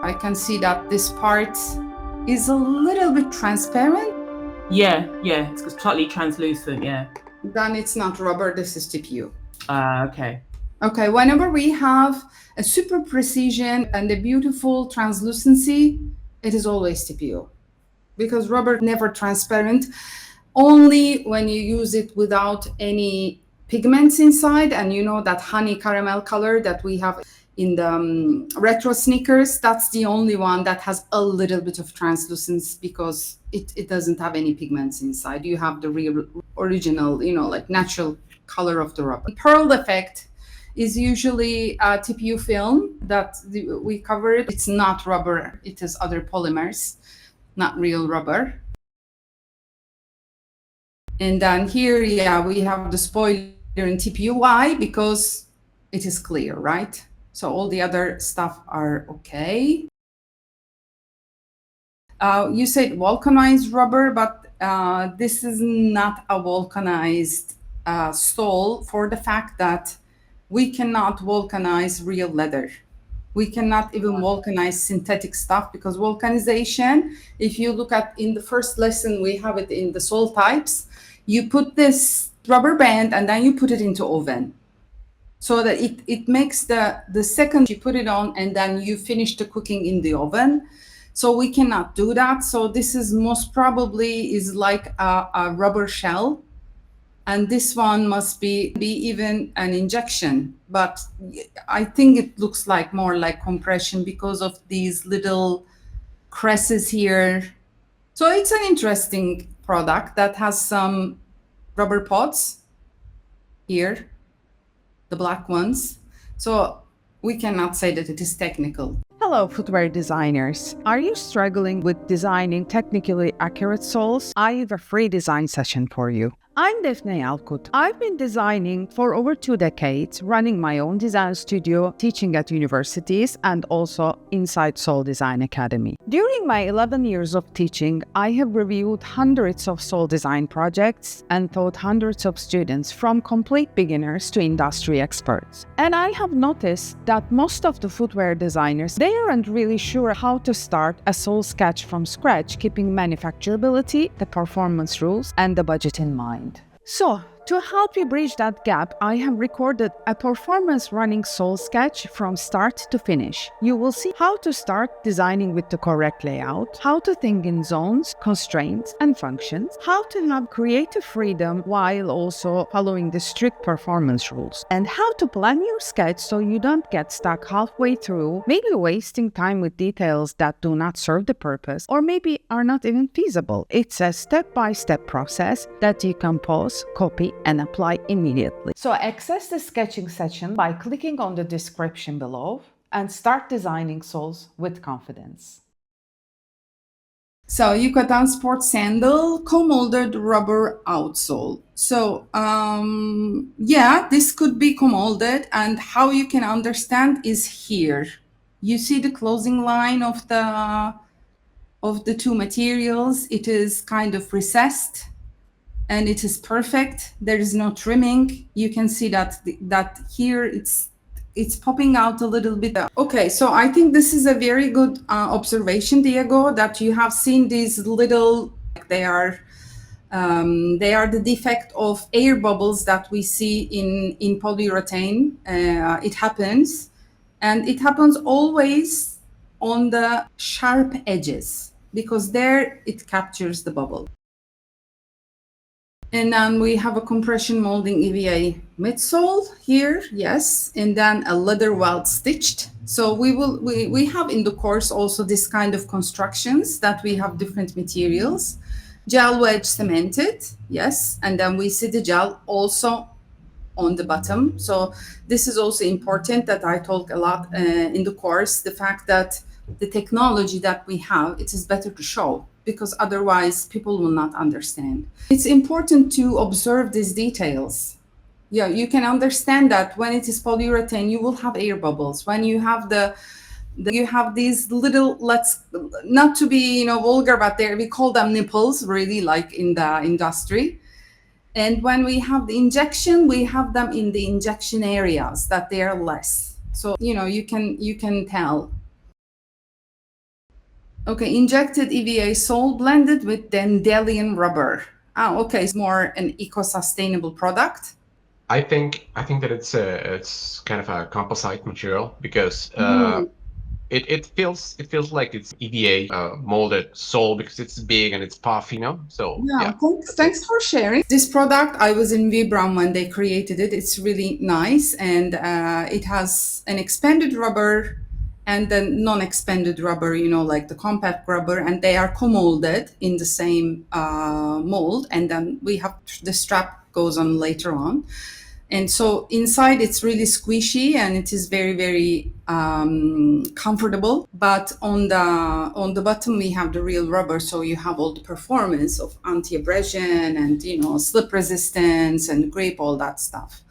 I can see that this part is a little bit transparent. Yeah, it's slightly translucent, yeah. Then it's not rubber, this is TPU. Okay. Okay, whenever we have a super precision and a beautiful translucency, it is always TPU. Because rubber never transparent, only when you use it without any pigments inside, and you know that honey caramel color that we have in the retro sneakers, that's the only one that has a little bit of translucence because it doesn't have any pigments inside. You have the real original, like natural color of the rubber. Pearl defect is usually a TPU film that we covered. It's not rubber, it is other polymers, not real rubber. And then here, we have the spoiler in TPU. Why? Because it is clear, right? So all the other stuff are okay. You said vulcanized rubber, but this is not a vulcanized sole for the fact that we cannot vulcanize real leather. We cannot even vulcanize synthetic stuff because vulcanization, if you look at in the first lesson, we have it in the sole types, you put this rubber band and then you put it into oven. So that it makes the second you put it on and then you finish the cooking in the oven. So we cannot do that. So this is most probably is like a rubber shell. And this one must be even an injection. But I think it looks like more like compression because of these little creases here. So it's an interesting product that has some rubber pods here, the black ones. So we cannot say that it is technical. Hello, footwear designers. Are you struggling with designing technically accurate soles? I have a free design session for you. I'm Defne Alkut. I've been designing for over 2 decades, running my own design studio, teaching at universities, and also inside Sole Design Academy. During my 11 years of teaching, I have reviewed hundreds of sole design projects and taught hundreds of students from complete beginners to industry experts. And I have noticed that most of the footwear designers, they aren't really sure how to start a sole sketch from scratch, keeping manufacturability, the performance rules, and the budget in mind. So, to help you bridge that gap, I have recorded a performance running sole sketch from start to finish. You will see how to start designing with the correct layout, how to think in zones, constraints, and functions, how to have creative freedom while also following the strict performance rules, and how to plan your sketch so you don't get stuck halfway through, maybe wasting time with details that do not serve the purpose or maybe are not even feasible. It's a step-by-step process that you can pause, copy, and apply immediately. So access the sketching section by clicking on the description below and start designing soles with confidence. So Yucatan Sport Sandal co-molded rubber outsole. So this could be co-molded, and how you can understand is here. You see the closing line of the two materials. It is kind of recessed. And it is perfect. There is no trimming. You can see that here it's popping out a little bit. Okay, so I think this is a very good observation, Diego, that you have seen these little. They are the defect of air bubbles that we see in polyurethane. It happens, and it happens always on the sharp edges because there it captures the bubble. And then we have a compression molding EVA midsole here, yes, and then a leather welt stitched. So we have in the course also this kind of constructions that we have different materials. Gel wedge cemented, yes, and then we see the gel also on the bottom. So this is also important that I talk a lot in the course, the fact that the technology that we have, it is better to show, because otherwise people will not understand. It's important to observe these details. Yeah, you can understand that when it is polyurethane, you will have air bubbles. When you have you have these little, let's not to be vulgar, but we call them nipples, really, like in the industry. And when we have the injection, we have them in the injection areas that they are less. So, you can tell. Okay, injected EVA sole blended with dandelion rubber. Okay, it's more an eco-sustainable product. I think that it's kind of a composite material because it feels like it's EVA molded sole because it's big and it's puffy, So Yeah, yeah, thanks. that's it. Thanks for sharing. This product, I was in Vibram when they created it. It's really nice, and it has an expanded rubber and then non-expanded rubber. Like the compact rubber, and they are co-molded in the same mold. And then we have the strap goes on later on. And so inside it's really squishy and it is very, very comfortable. But on the bottom we have the real rubber, so you have all the performance of anti-abrasion and slip resistance and grip, all that stuff.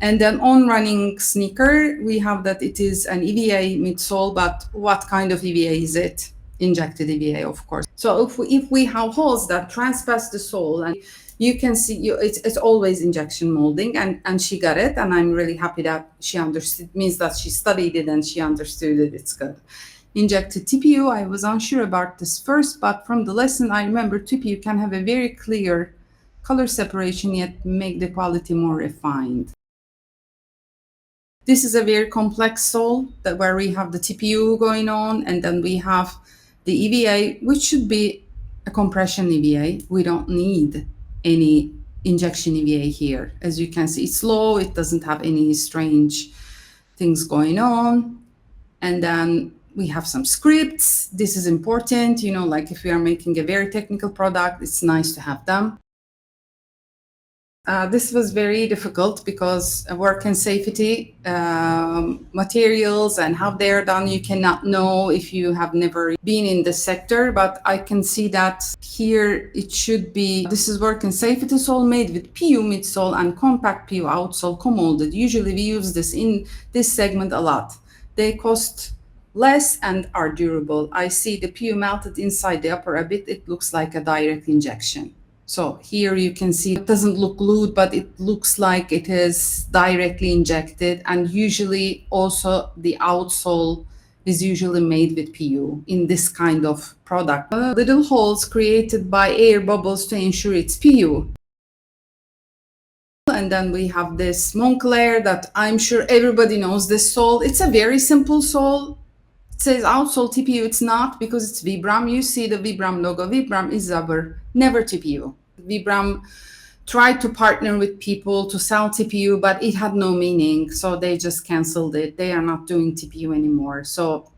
And then on running sneaker, we have that it is an EVA midsole, but what kind of EVA is it? Injected EVA, of course. So if we have holes that transpass the sole, and you can see it's always injection molding, and she got it, and I'm really happy that she understood. Means that she studied it and she understood it. It's good. Injected TPU, I was unsure about this first, but from the lesson I remember TPU can have a very clear color separation yet make the quality more refined. This is a very complex sole where we have the TPU going on, and then we have the EVA, which should be a compression EVA. We don't need any injection EVA here. As you can see, it's low. It doesn't have any strange things going on. And then we have some scripts. This is important, like if we are making a very technical product, it's nice to have them. This was very difficult because work and safety materials and how they're done, you cannot know if you have never been in the sector. But I can see that here it should be, this is work and safety sole made with PU midsole and compact PU outsole co-molded. Usually we use this in this segment a lot. They cost less and are durable. I see the PU melted inside the upper a bit. It looks like a direct injection. So here you can see it doesn't look glued, but it looks like it is directly injected. And usually also the outsole is usually made with PU in this kind of product. Little holes created by air bubbles to ensure it's PU. And then we have this Moncler that I'm sure everybody knows this sole. It's a very simple sole. It says outsole TPU. It's not, because it's Vibram. You see the Vibram logo. Vibram is rubber, never TPU. Vibram tried to partner with people to sell TPU, but it had no meaning. So they just canceled it. They are not doing TPU anymore. So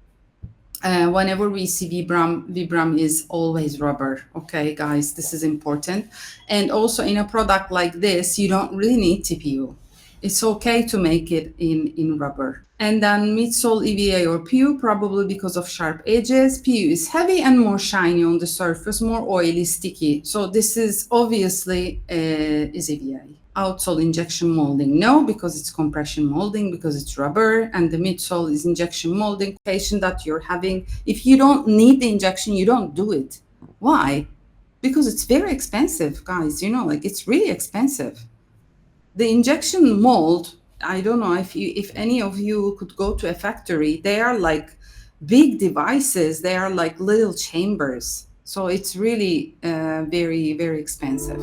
whenever we see Vibram is always rubber. Okay, guys, this is important. And also in a product like this, you don't really need TPU. It's okay to make it in rubber. And then midsole EVA or PU, probably because of sharp edges. PU is heavy and more shiny on the surface, more oily, sticky. So this is obviously is EVA. Outsole injection molding, no, because it's compression molding, because it's rubber, and the midsole is injection molding. Patient that you're having, if you don't need the injection, you don't do it. Why? Because it's very expensive, guys. Like it's really expensive. The injection mold, I don't know if any of you could go to a factory, they are like big devices. They are like little chambers. So it's really very, very expensive.